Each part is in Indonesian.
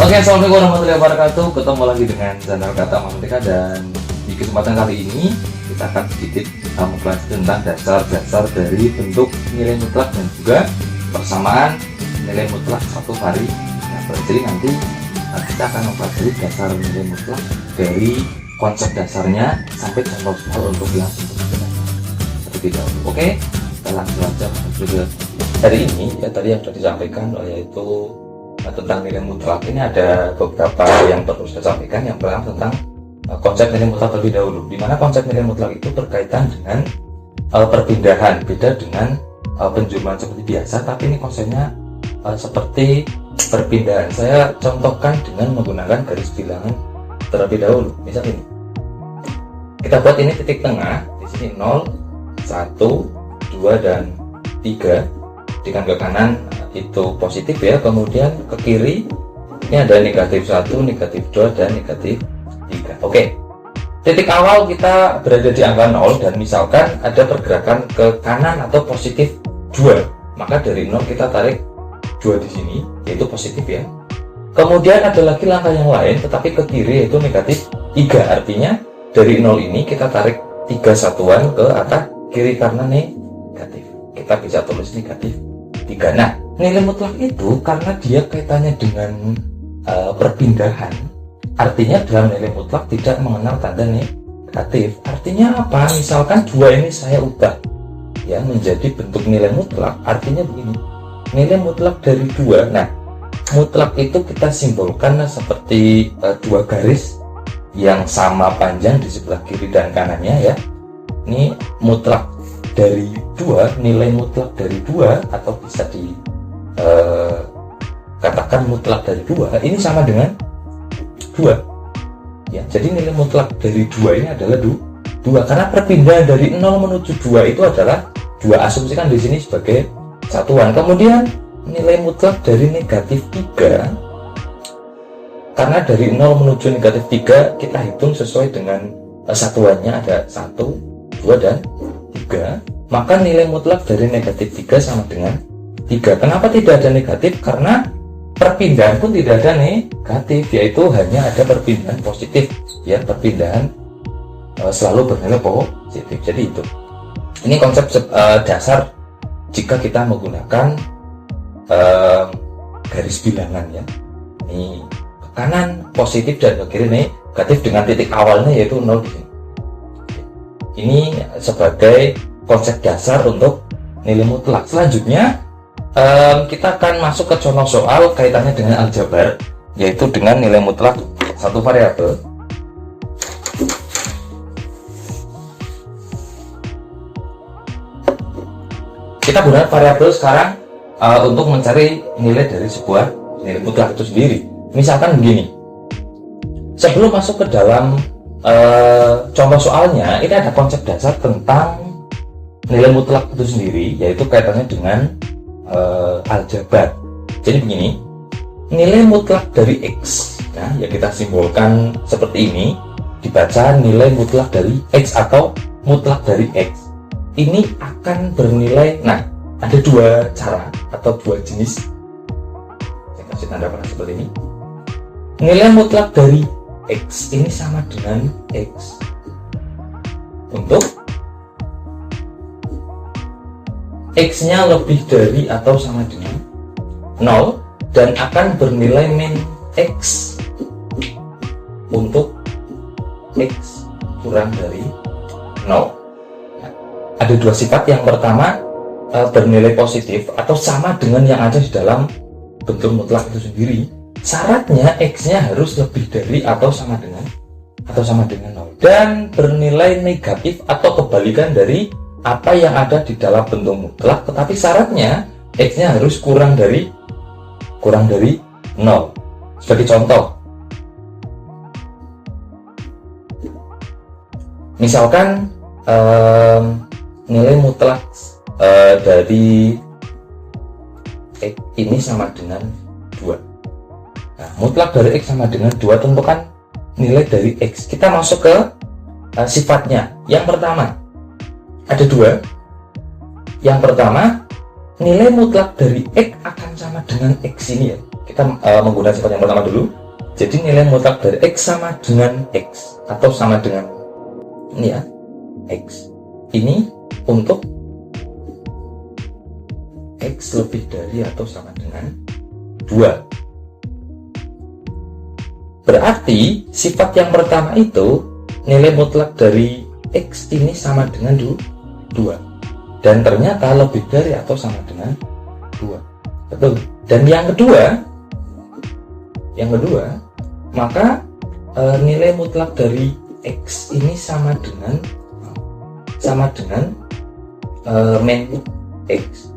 Oke, assalamualaikum warahmatullahi wabarakatuh. Ketemu lagi dengan channel Kata Matematika, dan di kesempatan kali ini kita akan sedikit mempelajari tentang dasar-dasar dari bentuk nilai mutlak dan juga persamaan nilai mutlak satu variabel. Jadi nanti kita akan mempelajari dasar nilai mutlak dari konsep dasarnya sampai contoh soal untuk yang bentuk terlebih dahulu. Oke, kita langsung aja ke hari ini. Ya, tadi yang sudah disampaikan yaitu tentang nilai mutlak. Ini ada beberapa yang perlu saya sampaikan. Yang pertama tentang konsep nilai mutlak terlebih dahulu, di mana konsep nilai mutlak itu berkaitan dengan perpindahan. Beda dengan penjumlahan seperti biasa, tapi ini konsepnya seperti perpindahan. Saya contohkan dengan menggunakan garis bilangan terlebih dahulu. Misal ini, kita buat ini titik tengah di sini 0, 1, 2 dan 3. Dengan ke kanan itu positif ya, kemudian ke kiri ini ada negatif 1, negatif 2 dan negatif 3. Oke, titik awal kita berada di angka 0, dan misalkan ada pergerakan ke kanan atau positif 2, maka dari 0 kita tarik 2 di sini, yaitu positif ya. Kemudian ada lagi langkah yang lain tetapi ke kiri, yaitu negatif 3. Artinya dari 0 ini kita tarik 3 satuan ke arah kiri karena negatif. Kita bisa tulis negatif 3. Nah, nilai mutlak itu karena dia kaitannya dengan perpindahan, artinya dalam nilai mutlak tidak mengenal tanda negatif. Artinya apa? Misalkan 2 ini saya ubah ya menjadi bentuk nilai mutlak, artinya begini, nilai mutlak dari 2. Nah, mutlak itu kita simbolkan seperti 2 garis yang sama panjang di sebelah kiri dan kanannya ya. Ini mutlak dari 2, nilai mutlak dari 2, atau bisa katakan mutlak dari 2 ini sama dengan 2 ya. Jadi nilai mutlak dari 2 ini adalah 2 karena perpindahan dari 0 menuju 2 itu adalah 2. Asumsikan di sini sebagai satuan. Kemudian nilai mutlak dari negatif 3, karena dari 0 menuju negatif 3 kita hitung sesuai dengan satuannya, ada 1, 2 dan 3, maka nilai mutlak dari negatif 3 sama dengan 3. Kenapa tidak ada negatif? Karena perpindahan pun tidak ada negatif, yaitu hanya ada perpindahan positif ya. Perpindahan selalu bernilai positif. Jadi itu, ini konsep dasar jika kita menggunakan garis bilangan ya. Ini ke kanan positif dan ke kiri negatif dengan titik awalnya yaitu 0 di sini. Ini sebagai konsep dasar untuk nilai mutlak. Selanjutnya kita akan masuk ke contoh soal kaitannya dengan aljabar, yaitu dengan nilai mutlak satu variabel. Kita gunakan variabel sekarang untuk mencari nilai dari sebuah nilai mutlak itu sendiri. Misalkan begini, sebelum masuk ke dalam contoh soalnya, ini ada konsep dasar tentang nilai mutlak itu sendiri, yaitu kaitannya dengan aljabar. Jadi begini, nilai mutlak dari X, nah ya kita simbolkan seperti ini, dibaca nilai mutlak dari X atau mutlak dari X. Ini akan bernilai, nah ada 2 cara atau 2 jenis. Saya kasih tanda panah seperti ini. Nilai mutlak dari X ini sama dengan X untuk X-nya lebih dari atau sama dengan 0, dan akan bernilai min X untuk X kurang dari 0. Nah, ada 2 sifat. Yang pertama bernilai positif atau sama dengan yang ada di dalam bentuk mutlak itu sendiri. Syaratnya X-nya harus lebih dari atau sama dengan 0, dan bernilai negatif atau kebalikan dari apa yang ada di dalam bentuk mutlak, tetapi syaratnya X-nya harus kurang dari 0. Sebagai contoh, misalkan nilai mutlak dari X ini sama dengan 2. Nah, mutlak dari X sama dengan 2, tentukan nilai dari X. Kita masuk ke sifatnya. Yang pertama, ada 2. Yang pertama, nilai mutlak dari X akan sama dengan X ini ya. kita menggunakan sifat yang pertama dulu. Jadi nilai mutlak dari X sama dengan X atau sama dengan ini ya, X ini untuk X lebih dari atau sama dengan 2. Berarti sifat yang pertama itu nilai mutlak dari X ini sama dengan 2 dan ternyata lebih dari atau sama dengan 2. Betul. Dan yang kedua maka nilai mutlak dari X ini sama dengan min X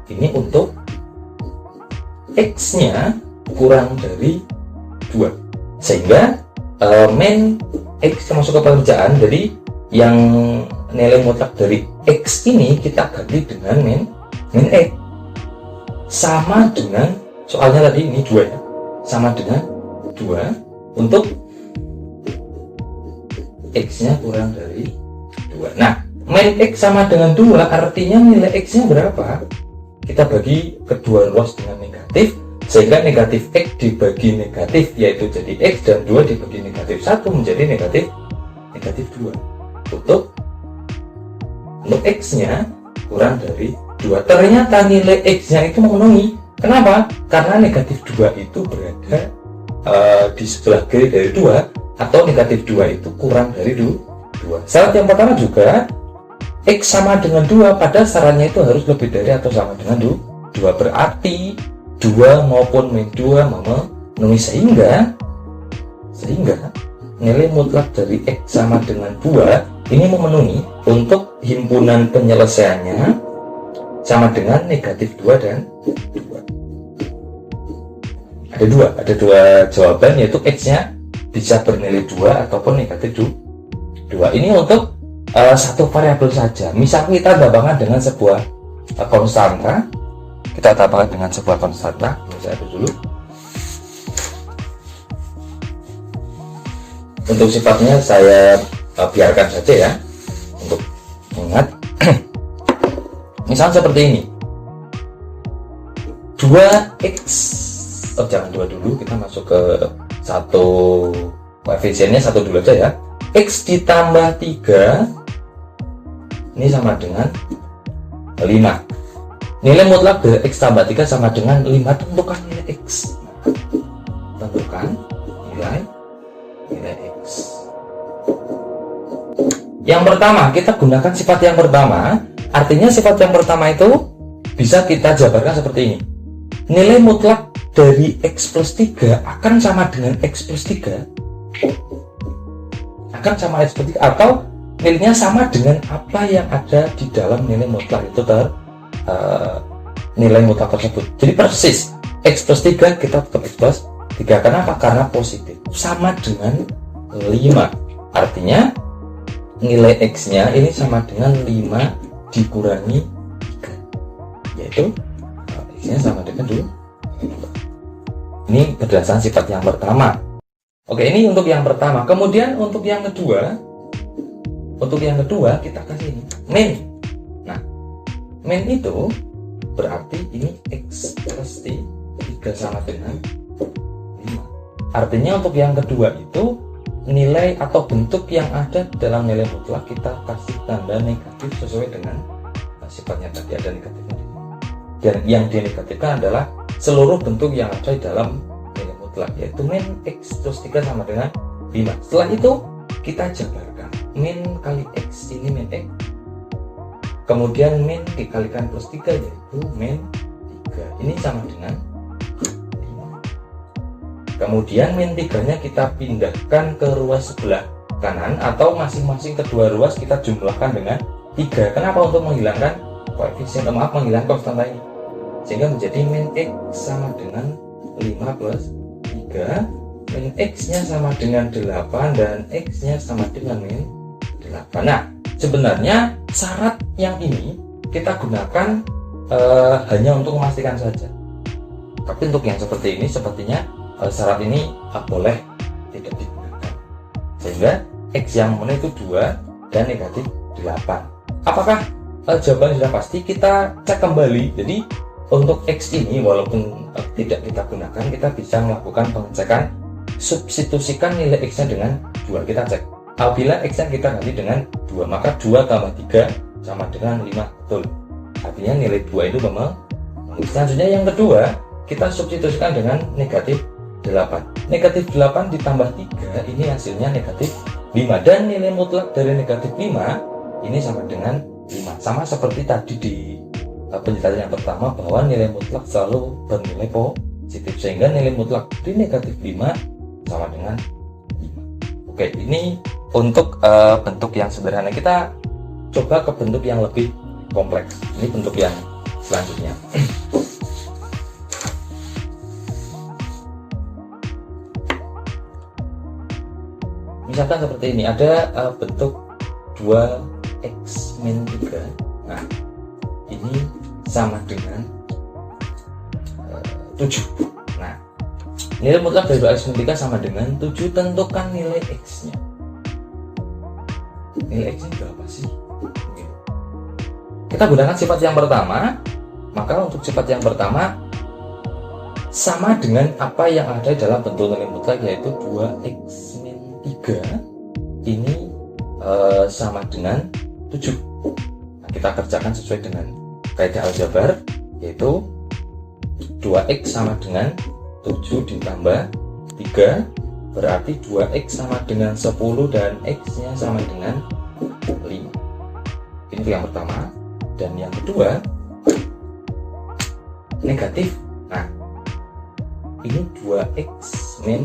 ini untuk X nya kurang dari 2, sehingga min X masuk ke pekerjaan. Jadi yang nilai mutlak dari X ini kita ganti dengan min X sama dengan, soalnya tadi ini 2 ya, sama dengan 2 untuk X nya kurang dari 2. Nah, min X sama dengan 2 artinya nilai X nya berapa? Kita bagi kedua ruas dengan negatif, sehingga negatif X dibagi negatif yaitu jadi X, dan 2 dibagi negatif 1 menjadi negatif 2 untuk X nya kurang dari 2. Ternyata nilai X nya itu memenuhi. Kenapa? Karena negatif 2 itu berada di sebelah kiri dari 2, atau negatif 2 itu kurang dari 2. Syarat yang pertama juga X sama dengan 2, pada syaratnya itu harus lebih dari atau sama dengan 2. Berarti 2 maupun min 2 memenuhi, sehingga nilai mutlak dari X sama dengan 2 ini memenuhi untuk himpunan penyelesaiannya sama dengan negatif 2 dan 2. Ada dua jawaban, yaitu X nya bisa bernilai 2 ataupun negatif 2. Ini untuk satu variabel saja. Misal kita tambahkan dengan sebuah konstanta. Kita tambahkan dengan sebuah konstanta. Saya dulu. Untuk sifatnya saya biarkan saja ya, untuk ingat. Misal seperti ini. 2X, jangan 2 dulu, kita masuk ke satu koefisiennya 1 dulu aja ya. X ditambah 3 ini sama dengan 5. Nilai mutlak dari X tambah 3 sama dengan 5. Tentukan nilai X. Tentukan nilai X. Yang pertama, kita gunakan sifat yang pertama. Artinya sifat yang pertama itu bisa kita jabarkan seperti ini. Nilai mutlak dari X plus 3 akan sama dengan X plus 3. Akan sama X plus 3, atau nilainya sama dengan apa yang ada di dalam nilai mutlak itu nilai mutlak tersebut. Jadi persis X plus 3 kita tetap X plus 3. Kenapa? Karena positif. Sama dengan 5. Artinya nilai X nya ini sama dengan 5 dikurangi 3, yaitu X nya sama dengan 2. Ini berdasarkan sifat yang pertama. Oke, ini untuk yang pertama. Kemudian untuk yang kedua kita kasih ini min. Nah, min itu berarti ini X plus 3 sama dengan 5. Artinya untuk yang kedua itu nilai atau bentuk yang ada dalam nilai mutlak kita kasih tanda negatif sesuai dengan sifatnya tadi, ada negatifnya. Dan yang dinegatifkan adalah seluruh bentuk yang ada dalam nilai mutlak, yaitu min X plus 3 sama dengan 5. Setelah itu kita jabarkan min kali X ini min X, kemudian min dikalikan plus 3 yaitu min 3, ini sama dengan 5. Kemudian min 3 nya kita pindahkan ke ruas sebelah kanan, atau masing-masing kedua ruas kita jumlahkan dengan 3. Kenapa? Untuk menghilangkan koefisien, menghilangkan konstanta ini, sehingga menjadi min X sama dengan 5 plus 3, min X nya sama dengan 8, dan X nya sama dengan min 8. Nah, sebenarnya syarat yang ini kita gunakan hanya untuk memastikan saja. Tapi untuk yang seperti ini, sepertinya syarat ini boleh tidak digunakan, sehingga X yang memenuhi itu 2 dan negatif 8. Apakah jawabannya sudah pasti? Kita cek kembali. Jadi untuk X ini walaupun tidak kita gunakan, kita bisa melakukan pengecekan, substitusikan nilai X nya dengan 2. Kita cek apabila X nya kita ganti dengan 2, maka 2 tambah 3 sama dengan 5, betul, artinya nilai 2 itu memenuhi. Selanjutnya yang kedua, kita substitusikan dengan negatif 8. Negatif 8 ditambah 3 ini hasilnya negatif 5, dan nilai mutlak dari negatif 5 ini sama dengan 5. Sama seperti tadi di penjelasan yang pertama, bahwa nilai mutlak selalu bernilai positif, sehingga nilai mutlak di negatif 5 sama dengan 5. Oke, ini untuk bentuk yang sederhana. Kita coba ke bentuk yang lebih kompleks. Ini bentuk yang selanjutnya. Misalkan seperti ini, ada bentuk 2x min 3. Nah, ini sama dengan 7. Nah, nilai mutlak dari 2x min 3 sama dengan 7. Tentukan nilai x nya. Nilai x nya berapa sih? Kita gunakan sifat yang pertama. Maka untuk sifat yang pertama sama dengan apa yang ada dalam bentuk nilai mutlak, yaitu 2x min 3 ini sama dengan 7. Nah, kita kerjakan sesuai dengan kaidah aljabar, yaitu 2x sama dengan 7 ditambah 3 berarti 2x sama dengan 10 dan x nya sama dengan 5. Ini yang pertama. Dan yang kedua, negatif. Nah, ini 2x min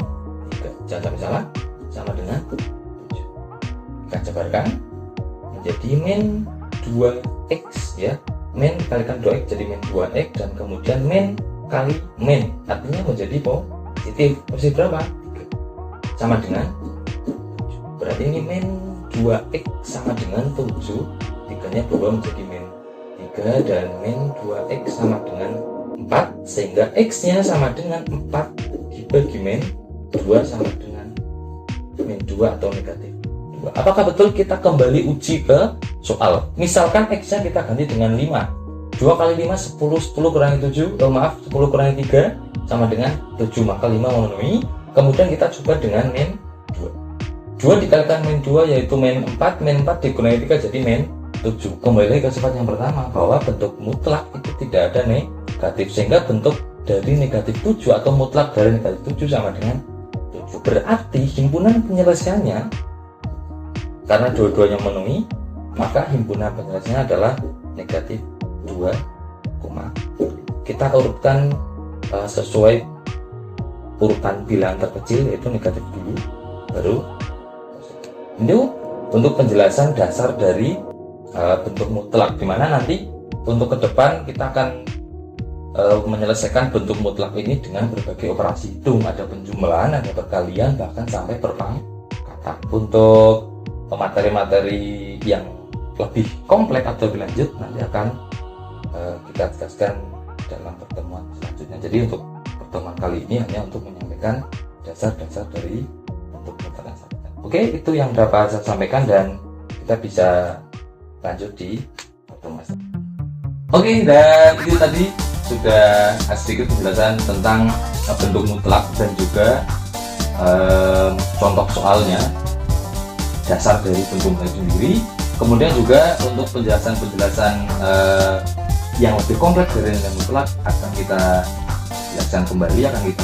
3, jangan sampai salah, sama dengan 7. Kita jabarkan menjadi min 2x ya. Min dikalikan 2x jadi min 2x, dan kemudian min kali min, artinya menjadi positif. Positif berapa? 3. Sama dengan 7. Berarti ini min 2x sama dengan 7. 3 nya berubah menjadi min 3, dan min 2x sama dengan 4, sehingga x nya sama dengan 4 dibagi min 2 sama dengan min 2 atau negatif 2. Apakah betul? Kita kembali uji ke soal. Misalkan x nya kita ganti dengan 5. 2 kali 5 10, 10 kurangi 7, 10 kurangi 3 sama dengan 7, maka 5 memenuhi. Kemudian kita coba dengan min 2. 2 dikalikan min 2 yaitu min 4, min 4 dikurangi 3 jadi min 7. Kembali ke sifat yang pertama, bahwa bentuk mutlak itu tidak ada negatif, sehingga bentuk dari negatif 7 atau mutlak dari negatif 7 sama dengan 7. Berarti himpunan penyelesaiannya, karena dua-duanya memenuhi, maka himpunan penyelesaiannya adalah negatif 2, kita urutkan sesuai urutan bilangan terkecil, yaitu negatif dulu, baru itu untuk penjelasan dasar dari bentuk mutlak, dimana nanti untuk ke depan kita akan menyelesaikan bentuk mutlak ini dengan berbagai operasi hitung, ada penjumlahan, ada perkalian, bahkan sampai perpangkatan. Untuk materi-materi yang lebih kompleks atau lebih lanjut nanti akan kita jelaskan dalam pertemuan selanjutnya. Jadi untuk pertemuan kali ini hanya untuk menyampaikan dasar-dasar dari bentuk mutlak. Oke, itu yang dapat saya sampaikan, dan kita bisa lanjut di pertemuan. Oke, dan itu tadi sudah sedikit penjelasan tentang bentuk mutlak dan juga contoh soalnya, dasar dari bentuk mutlak sendiri. Kemudian juga untuk penjelasan-penjelasan yang lebih kompleks dari nilai mutlak akan kita jelaskan kembali, akan kita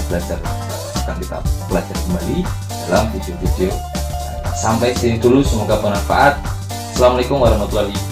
belajar kembali dalam video-video. Sampai sini dulu, semoga bermanfaat. Assalamualaikum warahmatullahi wabarakatuh.